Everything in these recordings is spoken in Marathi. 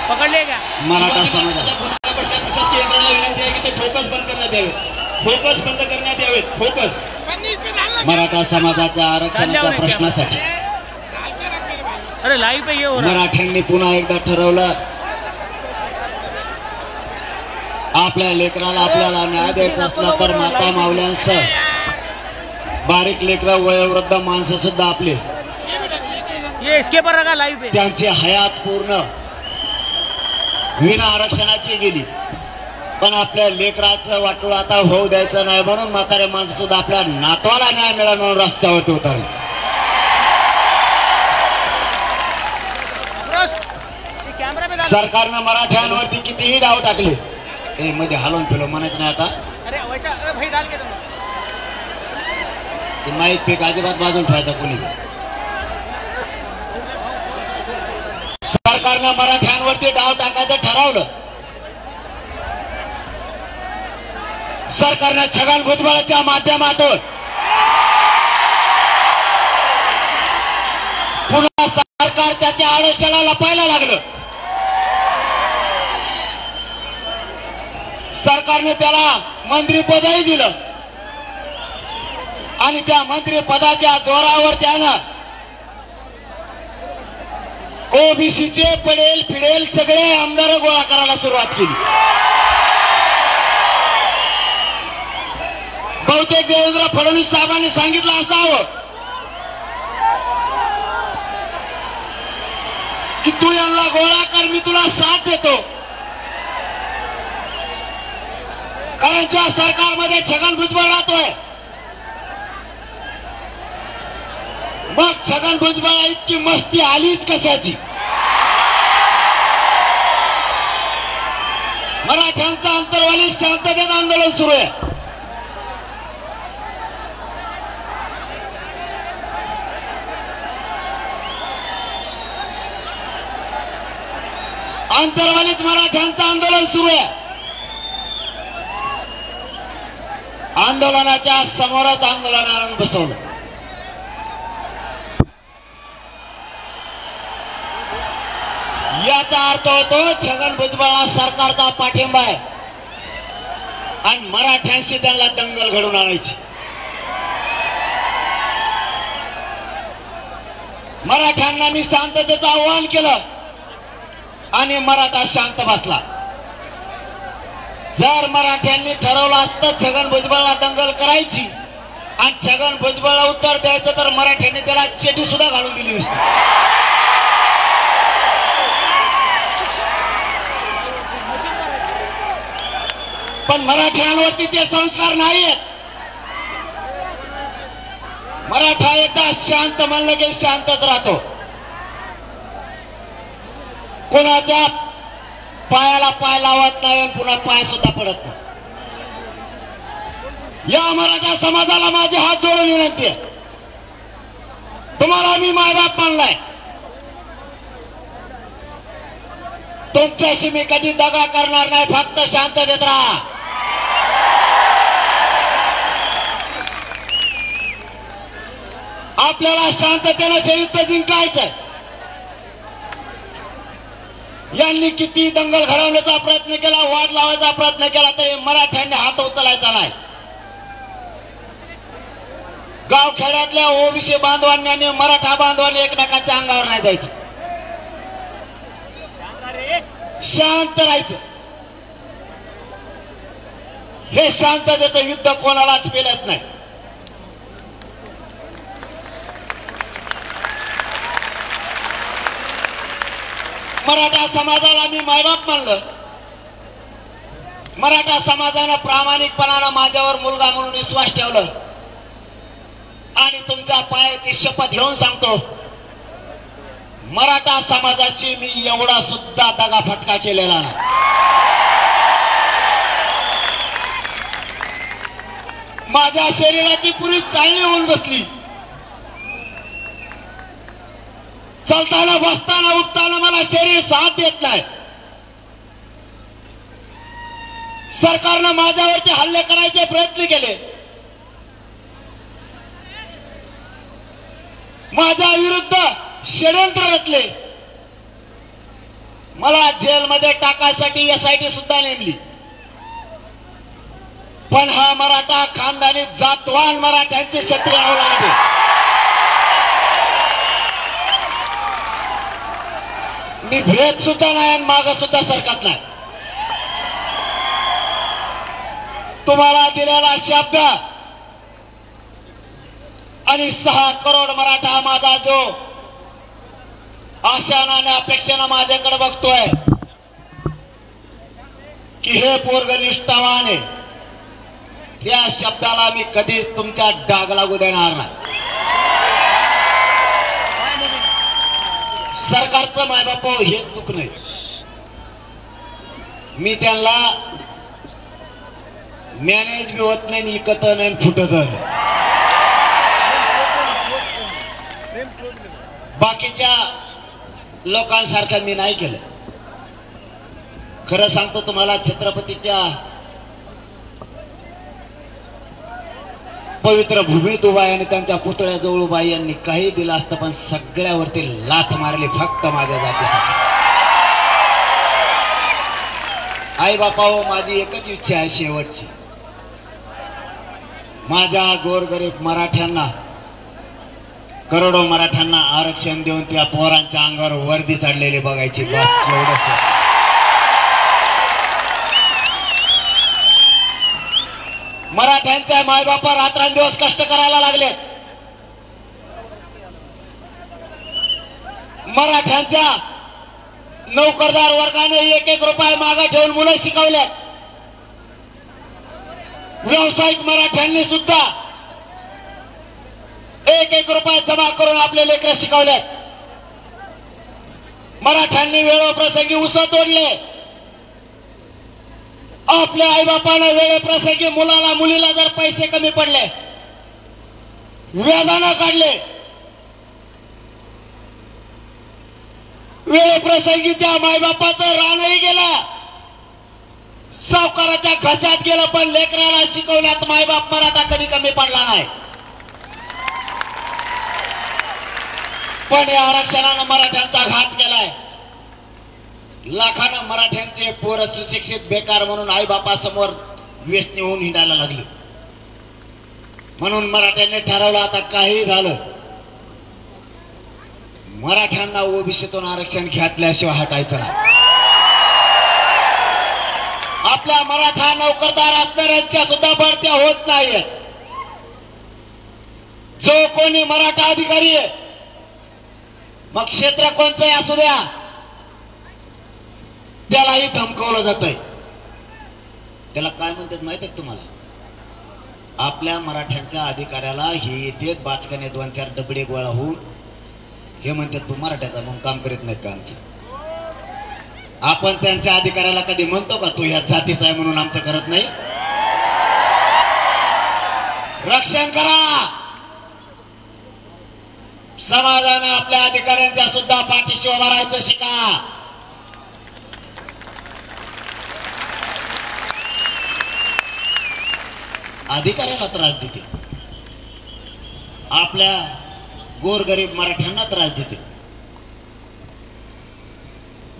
पकडले का मराठा समाजाचा प्रशासकीय यंत्रणेला विनंती आहे की ते फोकस बंद करण्यात यावेत. फोकस बंद करण्यात यावेत. फोकस. मराठा समाजाच्या आरक्षणाच्या प्रश्नासाठी अरे लाईव्ह पे ये हो रहा. मराठ्यांनी पुन्हा एकदा ठरवलं आपल्या लेकराला आपल्याला न्याय द्यायचा असला तर माता मावल्यांसह बारीक लेकरं वयोवृद्ध माणसं सुद्धा आपले ये इसके पर रखा लाईव्ह पे. त्यांची हयात पूर्ण विना आरक्षणाची गेली, पण आपल्या लेकराचं वाटोळं आता होऊ द्यायचं नाही म्हणून म्हातारे माणसं सुद्धा आपल्या नातवाला न्याय मिळाला म्हणून रस्त्यावरती उतरले. सरकारनं मराठ्यांवरती कितीही डाव टाकले. हे मध्ये हलवून फिरव म्हणायचं नाही आता. ते माईक पीक अजिबात बाजून ठेवायचा कोणी. सरकारनं मराठ्यांवरती डाव टाकायचं ठरवलं. सरकारनं छगन भुजबळाच्या माध्यमातून पुन्हा सरकार त्याच्या आडोशाला लपायला लागलं. सरकारने त्याला मंत्रीपदही दिलं आणि त्या मंत्रीपदाच्या जोरावर त्यानं ओबीसीचे पडेल फिडेल सगळे आमदार गोळा करायला सुरुवात केली. बहुतेक देवेंद्र फडणवीस साहेबांनी सांगितलं असावं की तू यांना गोळा कर, मी तुला साथ देतो. कारण ज्या सरकारमध्ये छगन भुजबळ राहतोय, मग छगन भुजबळ इतकी मस्ती आलीच कशाची. मराठ्यांचं अंतर्वाली शांततेत आंदोलन सुरू आहे. अंतर्वालीत मराठ्यांचं आंदोलन सुरू आहे. आंदोलनाच्या समोरच आंदोलनानं बसवलं. याचा अर्थ होतो छगन भुजबळ सरकारचा पाठिंबा आहे आणि मराठ्यांशी त्यांना दंगल घडवून आणायची. मराठ्यांना मी शांततेचं आव्हान केलं आणि मराठा शांत बसला. जर मराठ्यांनी ठरवलं असतं छगन भुजबळला दंगल करायची आणि छगन भुजबळला उत्तर द्यायचं तर मराठ्यांनी त्याला चेटी सुद्धा घालून दिली नसती. पण मराठ्यांवरती ते संस्कार नाहीयेत. मराठा एकदा शांत म्हणलं की शांतच राहतो. कोणाच्या पायाला पाय लावत नाही आणि पुन्हा पाय सुद्धा पडत नाही. या मराठा समाजाला माझे हात जोडून विनंती आहे, तुम्हाला मी मायबाप मानलाय, तुमच्याशी मी कधी दगा करणार नाही. फक्त शांततेत राहा. आपल्याला शांततेनं हे युद्ध जिंकायचंय. यांनी किती दंगल घडवण्याचा प्रयत्न केला, वाद लावायचा प्रयत्न केला तरी मराठ्यांनी हात उचलायचा नाही. गावखेड्यातल्या ओबीसी बांधवांनी आणि मराठा बांधवांनी एकमेकांच्या अंगावर नाही जायचं. शांत राहायचं. हे शांततेचं युद्ध कोणालाच पेलत नाही. मराठा समाजाला मी मायबाप मानलं. मराठा समाजानं प्रामाणिकपणानं माझ्यावर मुलगा म्हणून विश्वास ठेवलं आणि तुमच्या पायाची शपथ घेऊन सांगतो, मराठा समाजाशी मी एवढा सुद्धा दगाफटका केलेला नाही. माझ्या शरीराची पुरी चालणी होऊन बसली. चालताना बसताना उठताना मला शरीर साथ देत नाही. सरकारनं माझ्यावरती हल्ले करायचे प्रयत्न केले. माझ्या विरुद्ध षडयंत्र रचले. मला जेलमध्ये टाकायसाठी SIT सुद्धा नेमली, पण हा मराठा खानदानी जातवान मराठ्यांचे क्षत्रिय अवलाद आहे. मी भेट सुद्धा नाही आणि माग सुद्धा सरकत नाही. तुम्हाला दिलेला शब्द आणि 6 करोड मराठा माझा जो आशानं आणि अपेक्षेनं माझ्याकडे बघतोय की हे पोरग निष्ठावान आहे, त्या शब्दाला मी कधीच तुमच्या डाग लागू देणार नाही. सरकारचं मायबाप हेच दुःख नाही. मी त्यांना मॅनेज बी होत नाही, इकत नाही, फुटत नाही. बाकीच्या लोकांसारखं मी नाही केलं. खरं सांगतो तुम्हाला, छत्रपतीच्या पवित्र भूमीत उभा आहे आणि त्यांच्या पुतळ्याजवळ उभा आहे. यांनी काही दिलं असतं पण सगळ्यावरती लाथ मारली फक्त माझ्या जातीसाठी. आई बापाओ, माझी एकच इच्छा आहे शेवटची, माझ्या गोरगरीब मराठ्यांना, करोडो मराठ्यांना आरक्षण देऊन त्या पोरांच्या अंगावर वर्दी चढलेली बघायची, बस एवढंच. मराठ्यांच्या मायबापा रात्रंदिवस कष्ट करायला लागलेत. मराठ्यांच्या नोकरदार वर्गाने 1-1 रुपये मागे ठेवून मुलं शिकवल्यात. व्यावसायिक मराठ्यांनी सुद्धा 1-1 रुपये जमा करून आपले लेकरं शिकवल्यात. मराठ्यांनी वेळोप्रसंगी ऊस तोडले. आपल्या आईबापाला वेळेप्रसंगी मुलाला मुलीला जर पैसे कमी पडले, व्याजानं काढले. वेळेप्रसंगी त्या मायबापाचं रानही गेलं, सावकाराच्या घशात गेलं, पण लेकराला शिकवण्यात मायबाप मराठा कधी कमी पडला नाही. पण या आरक्षणानं मराठ्यांचा घात केलाय. लाखानं मराठ्यांचे पोर सुशिक्षित बेकार म्हणून आई बापा समोर व्यसनी होऊन हिंडायला लागले. म्हणून मराठ्यांनी ठरवलं, आता काही झालं मराठ्यांना ओबीसीतून आरक्षण घेतल्याशिवाय हटायचं नाही. आपल्या मराठा नोकरदार असणाऱ्यांच्या सुद्धा भरत्या होत नाहीयेत. जो कोणी मराठा अधिकारी आहे, मग क्षेत्र कोणचंही असू द्या, त्यालाही धमकवलं जातंय. त्याला काय म्हणतात माहित आहे तुम्हाला? आपल्या मराठ्यांच्या अधिकाऱ्याला हे येते बाचकाने 2-4 डबडे गोळा होऊन हे म्हणतात, तू मराठ्याचा म्हणून काम करीत नाहीत का आमचं? आपण त्यांच्या अधिकाऱ्याला कधी म्हणतो का तू ह्या जातीचा आहे म्हणून आमचं करत नाही? रक्षण करा. समाजानं आपल्या अधिकाऱ्यांच्या सुद्धा पाठीशी उभं राहायचं शिका. अधिकाऱ्याला त्रास देते, आपल्या गोरगरीब मराठ्यांना त्रास देते.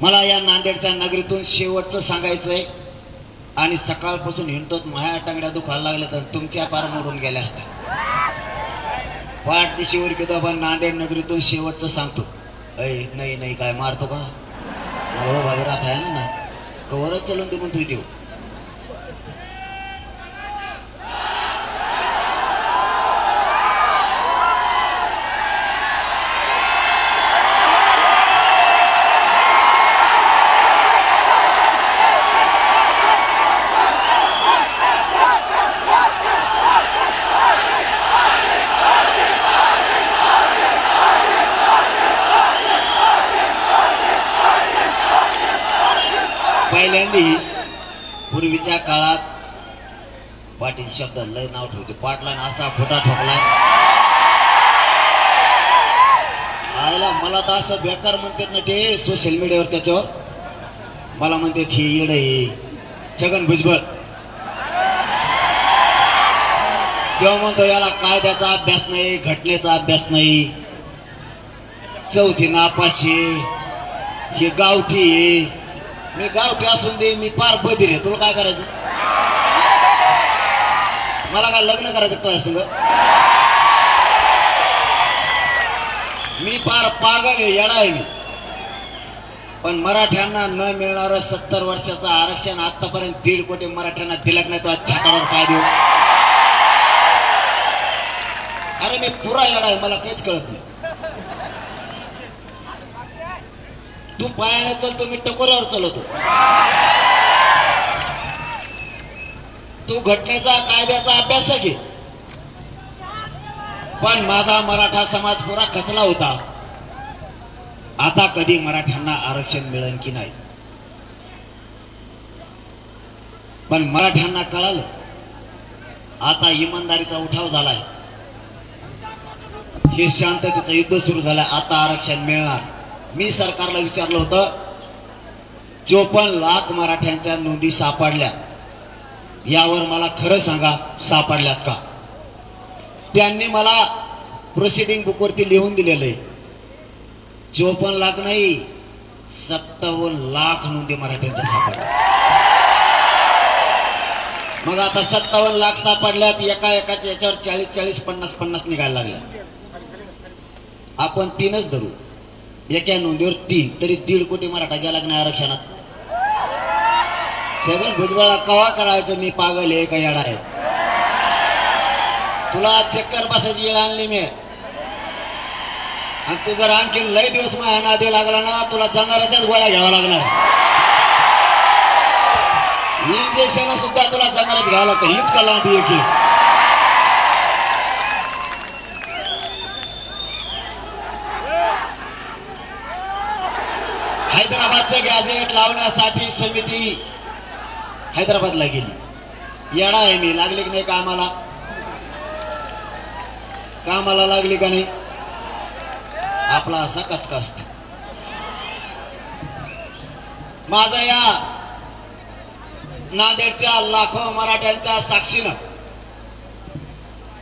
मला या नांदेडच्या नगरीतून शेवटचं सांगायचंय, आणि सकाळपासून हिंडतोत, माझ्या टांगड्या दुखायला लागल्या तर तुमच्या पार मोडून गेल्या असत्या. पाठ दिशेवर किंवा पण नांदेड नगरीतून शेवटचं सांगतो. नाही नाही काय मारतो का मला भाभी राहत आहे ना, कवरच चलून ते म्हणतोय देऊ. पहिल्यांदी पूर्वीच्या काळात पाटील शब्द लय नाव ठेवायचे. पाटला असा फोटा ठोकलाय आयला. मला तर असं बेकार म्हणतात ना ते सोशल मीडियावर, त्याच्यावर मला म्हणतात ही येड आहे छगन भुजबळ. तेव्हा म्हणतो याला कायद्याचा अभ्यास नाही, घटनेचा अभ्यास नाही, चौथी नापाशी, हे गावठी आहे. मी गावठी असून दे, मी पार बधीर आहे, तुला काय करायचं? मला काय लग्न करायचं तुझ्या संग? मी पार पागल आहे, येडा आहे मी. पण मराठ्यांना न मिळणारं 70 वर्षाचं आरक्षण आतापर्यंत 1.5 कोटी मराठ्यांना दिलं नाही. तो आज छातावर पाय देऊ. अरे मी पुरा येडा आहे, मला काहीच कळत नाही. तू पायाने चालतो, मी टकोऱ्यावर चालवतो. तू घटनेचा कायद्याचा अभ्यास घे. पण माझा मराठा समाज पुरा खचला होता. आता कधी मराठ्यांना आरक्षण मिळेल की नाही? पण मराठ्यांना कळालं, आता इमानदारीचा उठाव झालाय, हे शांततेचं युद्ध सुरू झालंय, आता आरक्षण मिळणार. मी सरकारला विचारलं होतं, 54 लाख मराठ्यांच्या नोंदी सापडल्या, यावर मला खरं सांगा, सापडल्यात का? त्यांनी मला प्रोसिडिंग बुकवरती लिहून दिलेलं आहे, 54 लाख नाही, 57 लाख नोंदी मराठ्यांच्या सापडल्या. मग आता 57 लाख सापडल्यात, एकाच्या याच्यावर 40-40, 50-50 निघायला लागल्या. आपण 3च धरू, एका नोंदीवर 3, तरी 1.5 कोटी मराठा गेला नाही आरक्षणात. छगन भुजबळला कवा करायचं मी पागल आहे का येडा आहे? तुला चक्कर बसायची वेळ आणली मी, आणि तू जर आणखी लय दिवस माझ्या नादी लागला ना, तुला जनावरांच्याच गोळ्या घ्यावा लागणार. इंजेक्शन सुद्धा तुला जनावरांच घ्यावं लागतं, इतकं लांब आहे की. हैदराबादचं गॅजेट लावण्यासाठी समिती हैदराबादला गेली. येडा आहे मी, लागली की नाही कामाला? कामाला लागली का नाही? आपला असा कचका असतो. माझा या नांदेडच्या लाखो मराठ्यांच्या साक्षीनं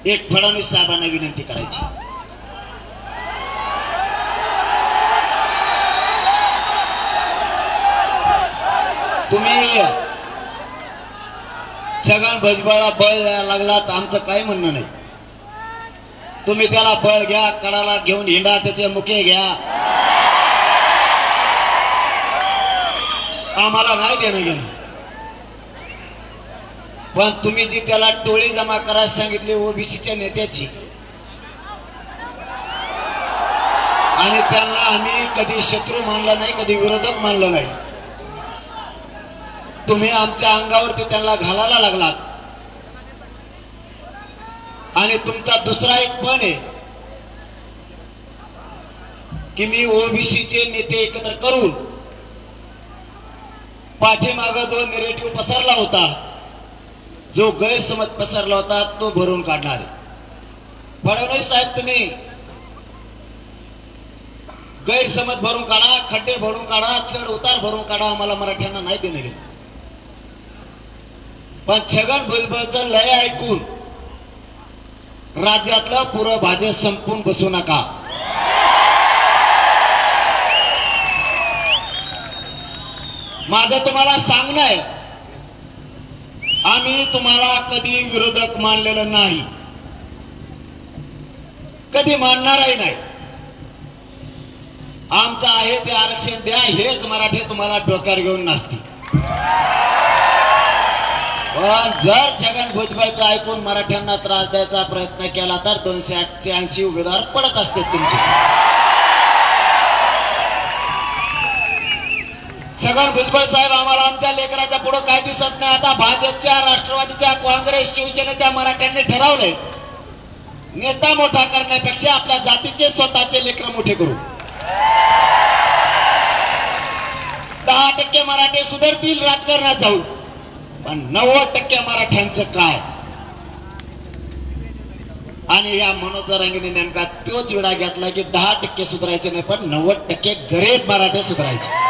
एक फडणवीस साहेबांना विनंती करायची. तुम्ही छगन भुजबळला बळ द्यायला लागलात, आमचं काही म्हणणं नाही. तुम्ही त्याला बळ घ्या, कडाला घेऊन हिंडा, त्याचे मुके घ्या, आम्हाला नाही देणं घेणं. पण तुम्ही जी त्याला टोळी जमा करायला सांगितली ओबीसीच्या नेत्याची, आणि त्यांना आम्ही कधी शत्रू मानलं नाही, कधी विरोधक मानलं नाही. तुम्ही आमच्या अंगावरती त्यांना घालायला लागलात. आणि तुमचा दुसरा एक पण आहे की मी ओबीसीचे नेते एकत्र करून पाठीमाग जो नेरेटिव्ह पसरला होता, जो गैरसमज पसरला होता, तो भरून काढणार. फडणवीस साहेब, तुम्ही गैरसमज भरून काढा, खड्डे भरून काढा, चढ उतार भरून काढा, आम्हाला मराठ्यांना नाही देणं घेणं. पण छगन भुजबळचं लय ऐकून राज्यातलं पुरं भाजप संपून बसू नका. माझं तुम्हाला सांगणं आहे, आम्ही तुम्हाला कधी विरोधक मानलेलं नाही, कधी मानणारही नाही. आमचं आहे ते आरक्षण द्या, हेच मराठी तुम्हाला डोक्यावर घेऊन नाचतील. पण जर छगन भुजबळचं ऐकून मराठ्यांना त्रास द्यायचा प्रयत्न केला तर 288 उमेदवार पडत असते तुमचे. छगन भुजबळ साहेब, आम्हाला आमच्या लेकराच्या पुढे काय दिसत नाही. आता भाजपच्या, राष्ट्रवादीच्या, काँग्रेस, शिवसेनेच्या मराठ्यांनी ठरवलंय, नेता मोठा करण्यापेक्षा आपल्या जातीचे स्वतःचे लेकर मोठे करू. 10% मराठे सुधारतील राजकारणात जाऊ, पण 90% मराठ्यांचं काय? आणि या मनोज जरांगेने नेमका तोच विडा घेतला की 10% सुधारायचे नाही, पण 90% गरीब मराठे सुधारायचे.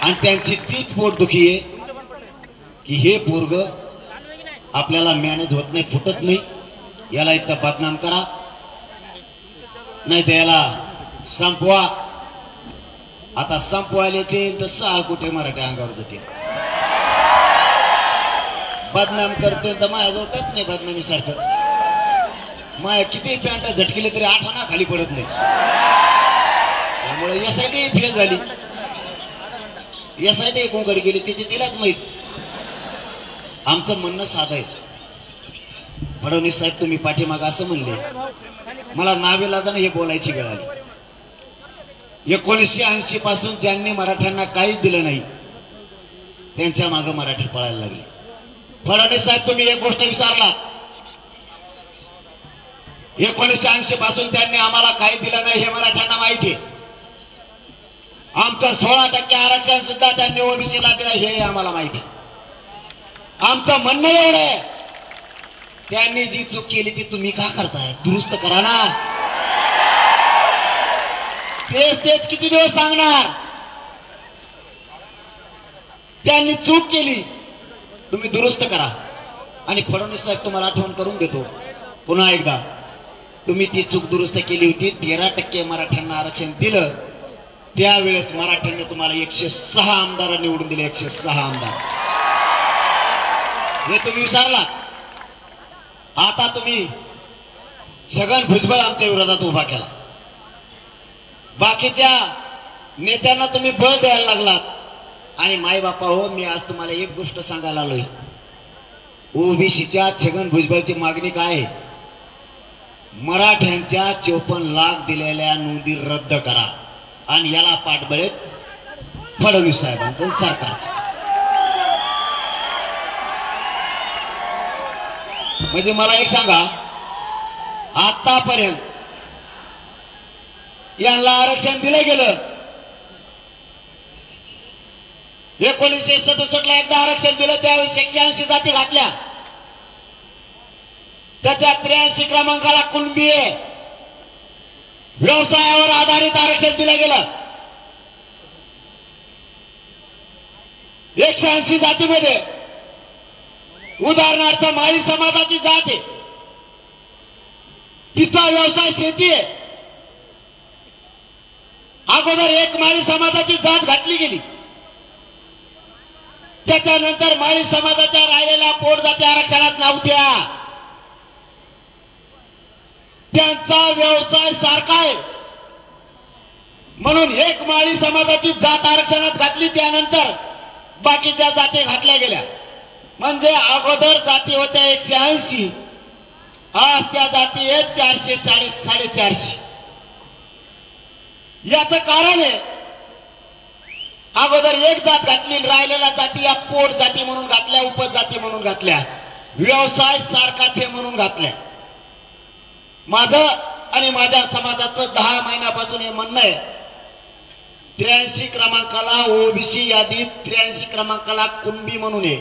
आणि त्यांची तीच पोटदुखी आहे की हे पोरग आपल्याला मॅनेज होत नाही, फुटत नाही, याला इथं बदनाम करा, नाही तर याला संपवा. आता संपवायला ते तर 6 कोटी मराठी अंगावर जाते. बदनाम करते तर माझ्याजवळ करत नाही बदनामी सारखं. माया किती पॅन्ट झटकिले तरी 8 आणा खाली पडत नाही. त्यामुळे यासाठी फेल झाली. यासाठी कोणकडे गेली त्याची तिलाच माहित. आमचं म्हणणं साधं आहे. फडणवीस साहेब तुम्ही पाठीमाग असं म्हणले, मला नाविलाजाने हे बोलायची वेळ आली. 1980 पासून ज्यांनी मराठ्यांना काहीच दिलं नाही त्यांच्या मागे मराठी पळायला लागले. फडणवीस साहेब तुम्ही एक गोष्ट विसरला. 1980 पासून त्यांनी आम्हाला काही दिलं नाही हे मराठ्यांना माहिती आहे. आमचं 16% आरक्षण सुद्धा त्यांनी ओबीसीला दिलं हे आम्हाला माहिती आहे. आमचं म्हणणं एवढं आहे, त्यांनी जी चूक केली ती तुम्ही का करताय? दुरुस्त करा ना. तेच किती दिवस सांगणार? त्यांनी चूक केली, तुम्ही दुरुस्त करा. आणि फडणवीस साहेब तुम्हाला आठवण करून देतो पुन्हा एकदा, तुम्ही ती चूक दुरुस्त केली होती. 13% मराठ्यांना आरक्षण दिलं त्यावेळेस मराठ्यांनी तुम्हाला 106 आमदार निवडून दिले. 106 आमदार हे तुम्ही विसरला. आता तुम्ही छगन भुजबळ आमच्या विरोधात उभा केला. बाकीच्या नेत्यांना तुम्ही बळ द्यायला लागलात. आणि मायबापा हो, मी आज तुम्हाला एक गोष्ट सांगायला आलोय. ओबीसीच्या छगन भुजबळची मागणी काय आहे? मराठ्यांच्या 54 लाख दिलेल्या नोंदी रद्द करा. आणि याला पाठबळ फडणवीस साहेबांचं सरकारचं. म्हणजे मला एक सांगा, आतापर्यंत यांना आरक्षण दिलं गेलं. 1967 ला एकदा आरक्षण दिलं, त्यावेळी 180 जाती घातल्या. त्याच्या 83 क्रमांकाला कुणबी व्यवसायावर आधारित आरक्षण दिलं गेलं. 180 जातीमध्ये उदाहरणार्थ माळी समाजाची जात आहे, तिचा व्यवसाय शेती आहे. अगोदर एक माळी समाजाची जात घातली गेली. त्याच्यानंतर माळी समाजाच्या राहिलेल्या पोटजाती आरक्षणात नव्हत्या. त्यांचा व्यवसाय सारखा आहे म्हणून एक माळी समाजाची जात आरक्षणात घातली. त्यानंतर बाकीच्या जाती घातल्या गेल्या. म्हणजे अगोदर जाती होत्या 180, आज त्या जाती आहेत 400 450. याचं कारण आहे, अगोदर एक जात घातली, राहिलेल्या जाती या पोट जाती म्हणून घातल्या, उपजाती म्हणून घातल्या, व्यवसाय सारखाच आहे म्हणून घातल्या. माझं आणि माझ्या समाजाचं 10 महिन्यापासून हे म्हणणं आहे, 83 क्रमांकाला ओबीसी यादीत 83 क्रमांकाला कुणबी म्हणून आहे.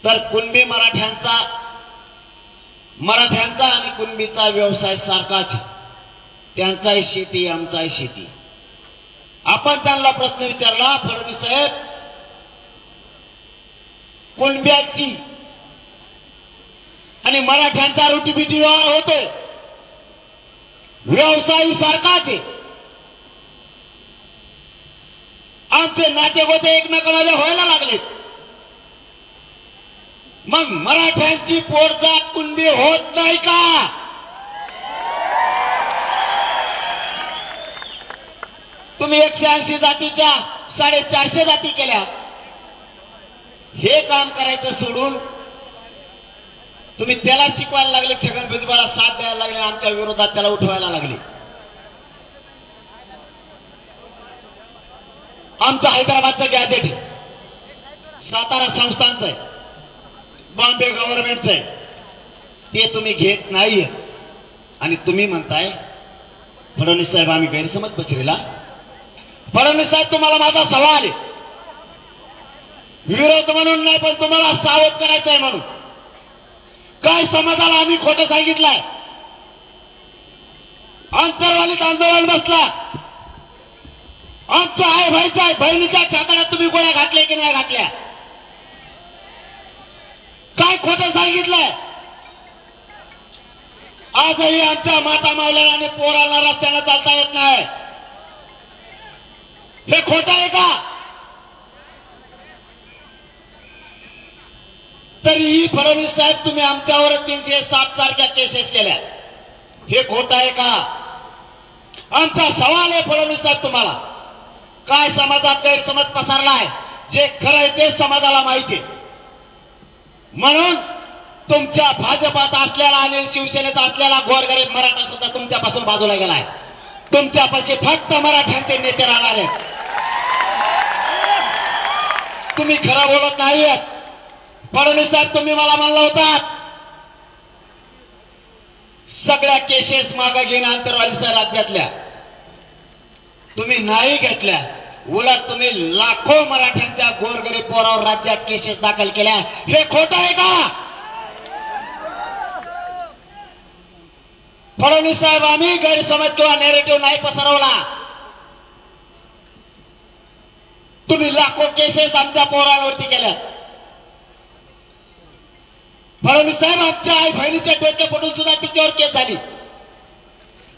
तर कुणबी मराठ्यांचा आणि कुणबीचा व्यवसाय सारखाच. त्यांचाही शेती, आमचाही शेती. आपण त्यांना प्रश्न विचारला, फडणवीस साहेब, कुणब्याची आणि मराठ्यांचा रोटीबिटी व्यवहार होतोय, व्यवसाय सारखाच आहे. आमचे नातेगोते एकमेकांमध्ये व्हायला लागलेत. मग मराठ्यांची पोटजात कुणबी होत नाही का? तुम्ही 180 जातीच्या 450 जाती केल्या. हे काम करायचं सोडून तुम्ही त्याला शिकवायला लागले, छगन भुजबळाला साथ द्यायला लागले, आमच्या विरोधात त्याला उठवायला लागले. आमचं हैदराबादचं गॅजेट आहे, सातारा संस्थांचं आहे, बॉम्बे गव्हर्नमेंटचं आहे, ते तुम्ही घेत नाहीये. आणि तुम्ही म्हणताय फडणवीस साहेब आम्ही गैरसमज पसरला. फडणवीस साहेब, तुम्हाला माझा सवाल आहे, विरोध म्हणून नाही पण तुम्हाला सावध करायचं आहे म्हणून. काय समाजाला आम्ही खोटं सांगितलंय? अंतरवालीत आंदोलन बसला. आमच्या आई भाईच्या बहिणीच्या छाताडात तुम्ही गोळ्या घातल्या की नाही घातल्या? काय खोटं सांगितलंय? आजही आमच्या माता मावल्या आणि पोराला रस्त्यानं चालता येत नाही. हे खोटं आहे का? तरीही फडणवीस साहेब तुम्ही आमच्यावर 307 सारख्या केसेस केल्या. हे खोटं आहे का? आमचा सवाल आहे फडणवीस साहेब तुम्हाला, काय समाजात गैरसमज पसरलाय? जे खरं आहे ते समाजाला माहिती आहे. म्हणून तुमच्या भाजपात असलेला आणि शिवसेनेत असलेला गोरगरीब मराठा सुद्धा तुमच्यापासून बाजूला गेलाय. तुमच्यापाशी फक्त मराठ्यांचे नेते राहणार आहेत. तुम्ही खरं बोलत नाहीयेत. फडणवीस साहेब तुम्ही मला म्हणला होता सगळ्या केसेस मागे घेऊन आंतरवाली राज्यातल्या, तुम्ही नाही घेतल्या. उलट तुम्ही लाखो मराठ्यांच्या गोरगरीब पोरावर राज्यात केसेस दाखल केल्या. हे खोटं आहे का? फडणवीस साहेब आम्ही गैरसमज किंवा नॅरेटिव्ह नाही पसरवला. तुम्ही लाखो केसेस आमच्या पोरांवरती केल्या. फडणवीस साहेब आमच्या आई बहिणीचे डोके पडून सुद्धा तिच्यावर केस झाली.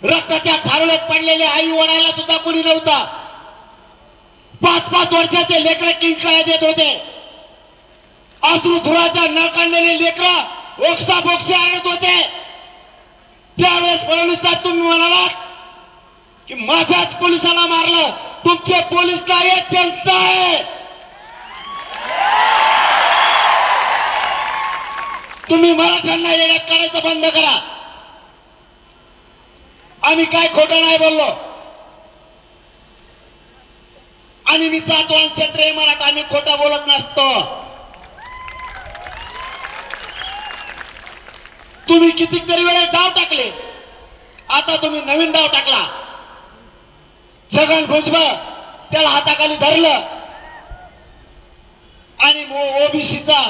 रक्ताच्या थारोळ्यात पडलेले आई वडायला सुद्धा कोणी नव्हता. 5-5 वर्षाचे लेकर किंकाळ्या देत होते. अश्रू धुराच्या न काढलेले लेकर ओक्सा बोक्से आणत होते. त्यावेळेस फडणवीस साहेब तुम्ही म्हणालात की माझ्याच पोलिसाला मारलं. तुमचे पोलीस नाही, जनता आहे. तुम्ही मराठ्यांना येण्यात काढायचं बंद करा. आम्ही काय खोटं नाही बोललो. आणि मी जातवान क्षेत्रीय मराठा, आम्ही खोटं बोलत नसतो. तुम्ही कितीतरी वेळा डाव टाकले. आता तुम्ही नवीन डाव टाकला. छगन भुजबळ त्याला हाताखाली धरलं आणि ओबीसीचा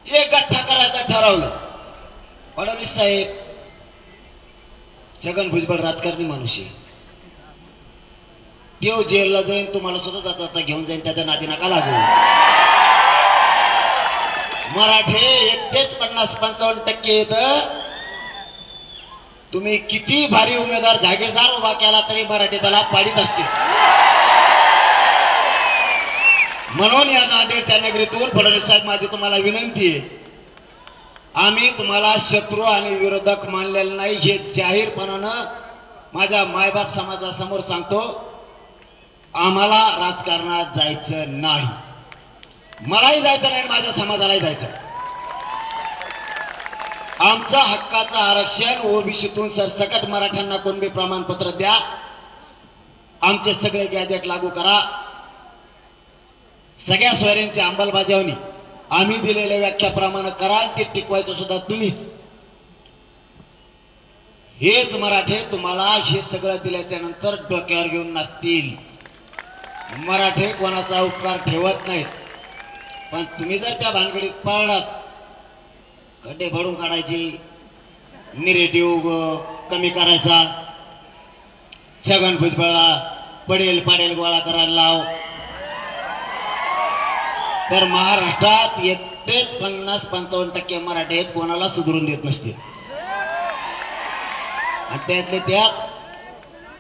एक गठ्ठा करायचं ठरवलं. फडणवीस साहेब, छगन भुजबळ राजकारणी माणूस आहे. देव जेलला जाईन, तुम्हाला सुद्धा जाता घेऊन जाईन, त्याच्या नादी नका लागू. मराठे एकटेच 50-55% येत. तुम्ही किती भारी उमेदवार जागीरदार उभा केला तरी मराठे त्याला पाडीत असते. म्हणून या नांदेडच्या नगरीतून फडणवीस साहेब माझी तुम्हाला विनंती आहे, आम्ही तुम्हाला शत्रू आणि विरोधक मानलेलं नाही हे जाहीरपणानं माझ्या मायबाप समाजासमोर सांगतो. आम्हाला राजकारणात जायचं नाही. मलाही जायचं नाही, माझ्या समाजालाही जायचं. आमचा हक्काचं आरक्षण ओबीसीतून सरसकट मराठ्यांना कुणबी प्रमाणपत्र द्या. आमचे सगळे गॅजेट लागू करा. सगळ्या सोयऱ्यांची अंमलबजावणी आम्ही दिलेल्या व्याख्याप्रमाणे करा. ते टिकवायचं सुद्धा तुम्हीच. हेच मराठे तुम्हाला हे सगळं दिल्याच्या नंतर डोक्यावर घेऊन नसतील. मराठे कोणाचा उपकार ठेवत नाहीत. पण तुम्ही जर त्या भानगडीत पडलात, खड्डे भरून काढायचे, निरेटिव्ह कमी करायचा, छगन भुजबळला पडेल पाडेल गोळा करायला लाव, तर महाराष्ट्रात एकटेच 50-55% मराठे आहेत कोणाला सुधरून देत नसते. आणि त्यातले त्यात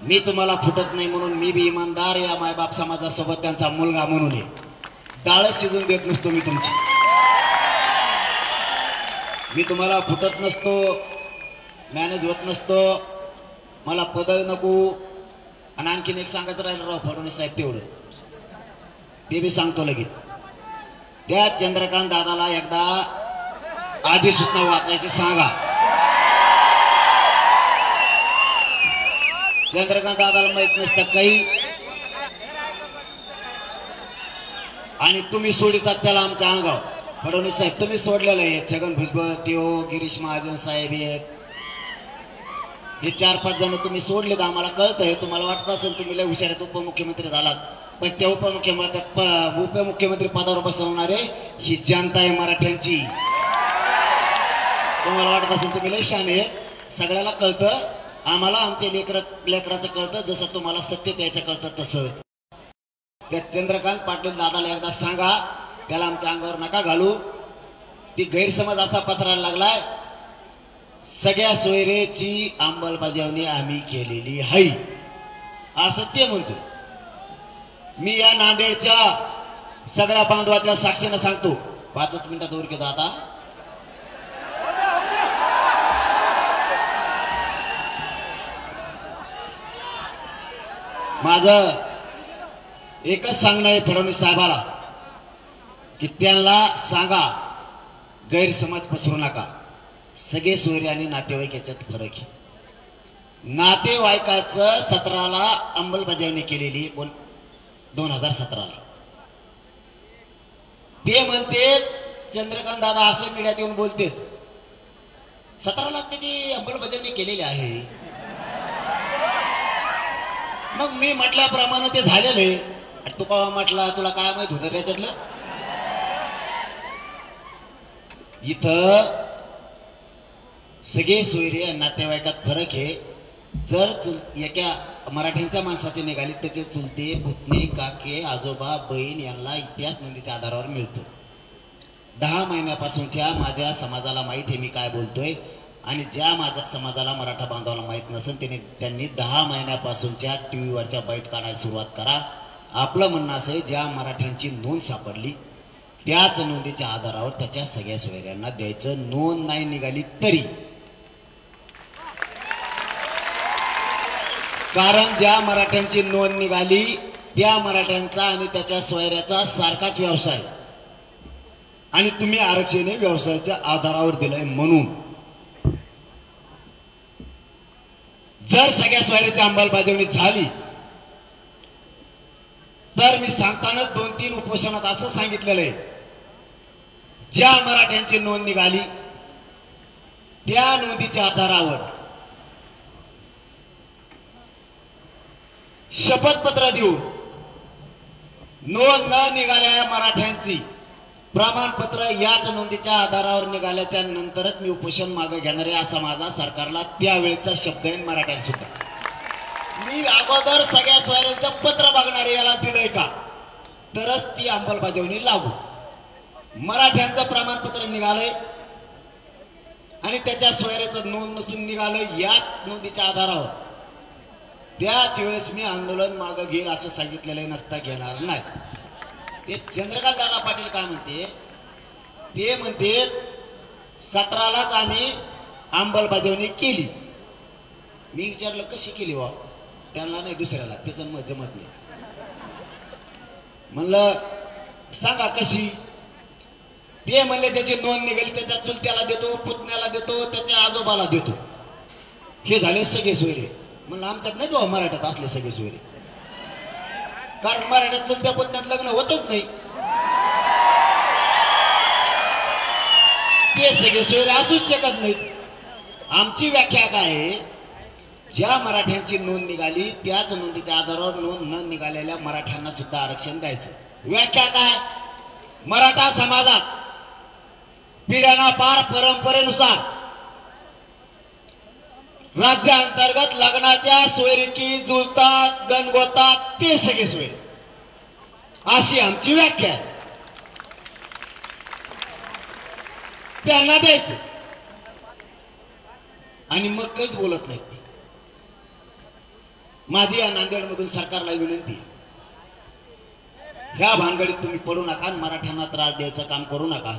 मी तुम्हाला फुटत नाही म्हणून मी बी इमानदार या मायबाप समाजासोबत त्यांचा मुलगा म्हणून आहे. डाळच शिजून देत नसतो मी तुमची. मी तुम्हाला फुटत नसतो, मॅनेज होत नसतो. मला पद नको. आणि आणखीन एक सांगायचं राहिलं राव फडणवीस साहेब, तेवढं ते बी सांगतो लगेच. त्या चंद्रकांत दादाला एकदा अधिसूचना वाचायची सांगा. चंद्रकांत दादाला माहित नसतं काही. आणि तुम्ही सोडितात त्याला आमच्या अंगावर. फडणवीस साहेब तुम्ही सोडलेलं आहे. छगन भुजबळ, त्यो गिरीश महाजन साहेब, हे 4-5 जण तुम्ही सोडलेत. आम्हाला कळतंय. तुम्हाला वाटत असेल तुम्ही लय हुशार आहेत, उपमुख्यमंत्री झालात. पण त्या उपमुख्यमंत्री पदावर बसवणारे ही जनता आहे मराठ्यांची. तुम्हाला वाटत असेल तुम्ही लय शाने आहेत. सगळ्याला कळतं. आम्हाला आमचे लेकराचं कळतं, जसं तुम्हाला सत्य द्यायचं कळतं तसं. त्या चंद्रकांत पाटील दादाला एकदा सांगा, त्याला आमच्या अंगावर नका घालू. ती गैरसमज असा पसरायला लागलाय. सगळ्या सोयरेची अंमलबजावणी आम्ही केलेली आहे असं ते म्हणतो. मी या नांदेडच्या सगळ्या बांधवाच्या साक्षीनं सांगतो, 5 मिनिटात वर घेतो आता. माझं एकच सांगणं आहे फडणवीस साहेबाला की त्यांना सांगा गैरसमज पसरू नका. सगळे सोयरे आणि नातेवाईक याच्यात फरक आहे. नातेवाईकाचं 17ला अंमलबजावणी केलेली 2017ला. ते म्हणते चंद्रकांत दादा असं मीडियात येऊन बोलते 17ला त्याची अंमलबजावणी केलेली आहे. मग मी म्हटल्याप्रमाणे ते झालेलं आहे. तू का म्हटला, तुला काय माहित होतं त्याच्यातलं? इथं सगळे सोयरे नातेवाईकात फरक आहे. जर एका मराठ्यांच्या माणसाचे निघाले त्याचे चुलते पुतणे काके आजोबा बहीण यांना इतिहास नोंदीच्या आधारावर मिळतो. 10 महिन्यापासूनच्या माझ्या समाजाला माहीत आहे मी काय बोलतोय. आणि ज्या माझ्या समाजाला मराठा बांधवाला माहीत नसेल त्यांनी 10 महिन्यापासूनच्या टीव्हीवरच्या बाईट काढायला सुरुवात करा. आपलं म्हणणं असं आहे, ज्या मराठ्यांची नोंद सापडली त्याच नोंदीच्या आधारावर त्याच्या सगळ्या सोयऱ्यांना द्यायचं. नोंद नाही निघाली तरी, कारण ज्या मराठ्यांची नोंद निघाली त्या मराठ्यांचा आणि त्याच्या सोयऱ्याचा सारखाच व्यवसाय आणि तुम्ही आरक्षण व्यवसायाच्या आधारावर दिलंय. म्हणून जर सगळ्या सोयऱ्याची अंमलबजावणी झाली तर मी सांगताना 2-3 उपोषणात असं सांगितलेलं आहे, ज्या मराठ्यांची नोंद निघाली त्या नोंदीच्या आधारावर शपथपत्र देऊन नोंद न निघालेल्या मराठ्यांची प्रमाणपत्र याच नोंदीच्या आधारावर निघाल्याच्या नंतरच मी उपोषण मागे घेणार आहे, असा माझा सरकारला त्यावेळेचा शब्द आहे. मराठ्यांना सुद्धा मी अगोदर सगळ्या सोयऱ्यांचं पत्र बघणारे याला दिलंय का तरच ती अंमलबजावणी लागू. मराठ्यांचं प्रमाणपत्र निघालंय आणि त्याच्या सोयऱ्याचं नोंद नसून निघालंय याच नोंदीच्या आधारावर, त्याच वेळेस मी आंदोलन मागे घेईल असं सांगितलेलं नसता घेणार नाही. ते चंद्रकांत दादा पाटील काय म्हणते, ते म्हणते 17लाच आम्ही अंमलबजावणी केली. मी विचारलं कशी केली वा, त्यांना नाही दुसऱ्याला, त्याचं मत जमत नाही. म्हणलं सांगा कशी. ते म्हणले ज्याची नोंद निघाली त्याच्या चुलत्याला देतो, पुतण्याला देतो, त्याच्या आजोबाला देतो. हे झाले सगळे सोयरे. म्हणलं आमच्यात नाही तो मराठ्यात असले सगळे सोयरे, कारण मराठ्यात चुलत्या पुतण्यात लग्न होतच नाही. ते सगळे सोयरे असूच शकत नाहीत. आमची व्याख्या काय आहे, ज्या मराठ्यांची नोंद निघाली त्याच नोंदीच्या आधारावर नोंद न निघालेल्या मराठ्यांना सुद्धा आरक्षण द्यायचं. व्याख्या काय, मराठा समाजात पिढ्याना पार परंपरेनुसार राज्यांतर्गत लग्नाच्या सोयरीकी जुळतात गणगोतात ते सगळे सोयरे, अशी आमची व्याख्या आहे. त्यांना द्यायचं आणि मग काहीच बोलत नाहीत. माझी या नांदेडमधून सरकारला विनंती, ह्या भानगडीत तुम्ही पडू नका, मराठ्यांना त्रास द्यायचं काम करू नका.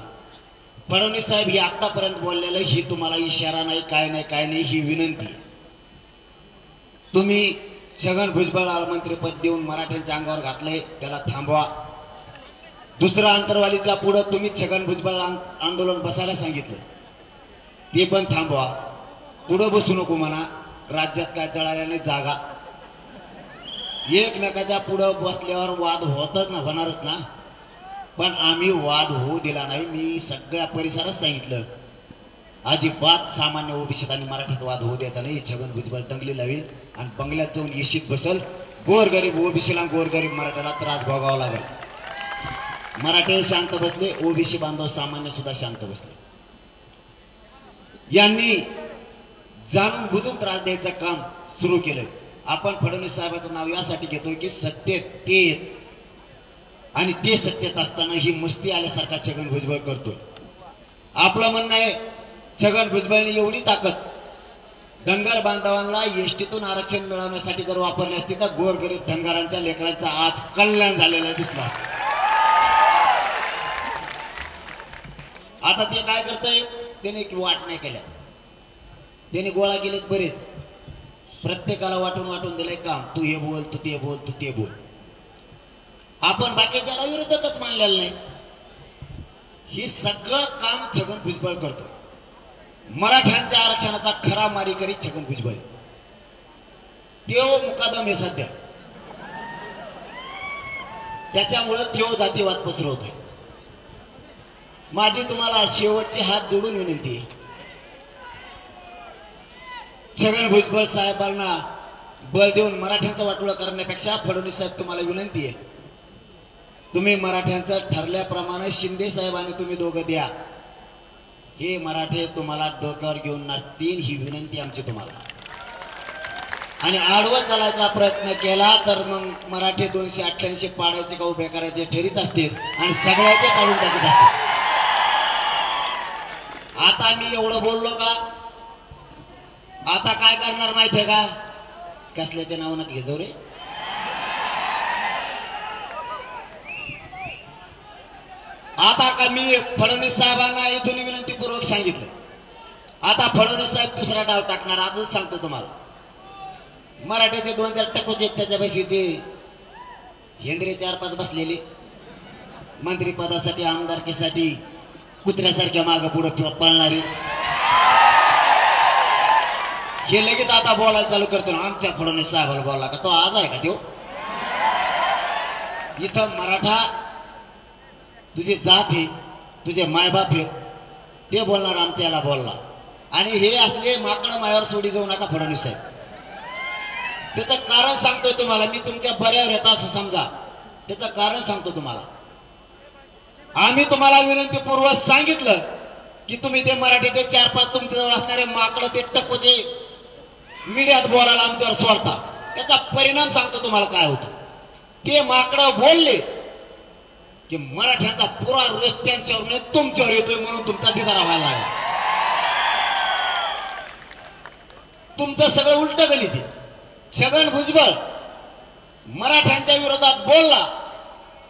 फडणवीस साहेब हे आतापर्यंत बोललेलं ही तुम्हाला इशारा नाही, काय नाही, ही विनंती. तुम्ही छगन भुजबळाला मंत्रिपद देऊन मराठ्यांच्या अंगावर घातलंय, त्याला थांबवा. दुसरं अंतरवालीच्या पुढं तुम्ही छगन भुजबळ आंदोलन बसायला सांगितलं, ते पण थांबवा. पुढं बसू नको म्हणा, राज्यात काय जळाल्याने जागा. एकमेकाच्या पुढं बसल्यावर वाद होणारच ना, पण आम्ही वाद होऊ दिला नाही. मी सगळ्या परिसरात सांगितलं, अजिबात सामान्य ओबीसीत आणि मराठीत वाद होऊ द्यायचा नाही. छगन भुजबळ दंगली लावेल आणि बंगल्यात जाऊन येशीत बसल. गोरगरीब ओबीसीला गोरगरीब मराठ्याला त्रास भोगावा लागेल. मराठे शांत बसले, ओबीसी बांधव सामान्य सुद्धा शांत बसले. यांनी जाणून बुजून त्रास द्यायचं काम सुरू केलं. आपण फडणवीस साहेबांचं नाव यासाठी घेतोय की सत्तेत ते आणि ते सत्तेत असताना ही मस्ती आल्यासारखा छगन भुजबळ करतोय. आपलं म्हणणं आहे, छगन भुजबळने एवढी ताकद धनगर बांधवांना एसटीतून आरक्षण मिळवण्यासाठी जर वापरले असते तर गोरगरीब धनगरांच्या लेकरांचं आज कल्याण झालेलं दिसलं असतं. आता ते काय करतंय, त्याने वाट नाही केल्या, त्याने गोळा केलेत बरेच, प्रत्येकाला वाटून वाटून दिलंय काम. तू हे बोल, तू ते बोल, तू ते बोल. आपण बाकीच्याला विरोधकच मानलेलं नाही. ही सगळं काम छगन भुजबळ करतो. मराठ्यांच्या आरक्षणाचा खरा मारेकरी छगन भुजबळ. तेव मुकादम हे सध्या, त्याच्यामुळं तेव जातीवाद पसरवतोय. माझी तुम्हाला शेवटची हात जोडून विनंती आहे, छगन भुजबळ साहेबांना बळ देऊन मराठ्यांचं वाटोळं करण्यापेक्षा फडणवीस साहेब तुम्हाला विनंती आहे, तुम्ही मराठ्यांचं ठरल्याप्रमाणे शिंदे साहेबांनी तुम्ही दोघं द्या. हे मराठे तुम्हाला डोक्यावर घेऊन नाचतील, ही विनंती आमची तुम्हाला. आणि आडवं चालायचा प्रयत्न केला तर मग मराठे 288 पाडायचे का उभे करायचे ठरीत असतील आणि सगळ्याचे काढून टाकत असतील. आता मी एवढं बोललो का, आता काय करणार माहितीये का, कसल्याच्या नावानं घेजो रे. आता का मी फडणवीस साहेबांना इथून विनंतीपूर्वक सांगितलं, आता फडणवीस साहेब दुसरा डाव टाकणार. आजच सांगतो तुम्हाला, मराठ्याचे 2-4 टक्कोचे त्याच्या पैसे ते हेंद्रे 4-5 बसलेले मंत्रिपदासाठी आमदारकीसाठी कुत्र्यासारख्या मागं पुढे पळणारे, हे लगेच आता बोलायला चालू करतो ना. आमच्या फडणवीस साहेबाला बोलला का, तो आज आहे का तो? इथं मराठा तुझी जात आहे, तुझे मायबाप आहेत, ते बोलणार आमच्या याला बोलला. आणि हे असले माकडं मायावर सोडी जाऊ नका फडणवीस साहेब. त्याचं कारण सांगतोय तुम्हाला मी, तुमच्या बऱ्यावर येतं असं समजा. त्याचं कारण सांगतो तुम्हाला. आम्ही तुम्हाला विनंतीपूर्वक सांगितलं की तुम्ही ते मराठीचे 4-5 तुमच्याजवळ असणारे माकडं ते टक्कोचे मीडियात बोलायला आमच्यावर सोडता. त्याचा परिणाम सांगतो तुम्हाला काय होतो. ते माकडं बोलले की मराठ्यांचा पुरा रोष त्यांच्यावर नाही तुमच्यावर येतोय, म्हणून तुमचा दिदारा व्हायला लागला. तुमचं सगळं उलट गणित आहे. छगन भुजबळ मराठ्यांच्या विरोधात बोलला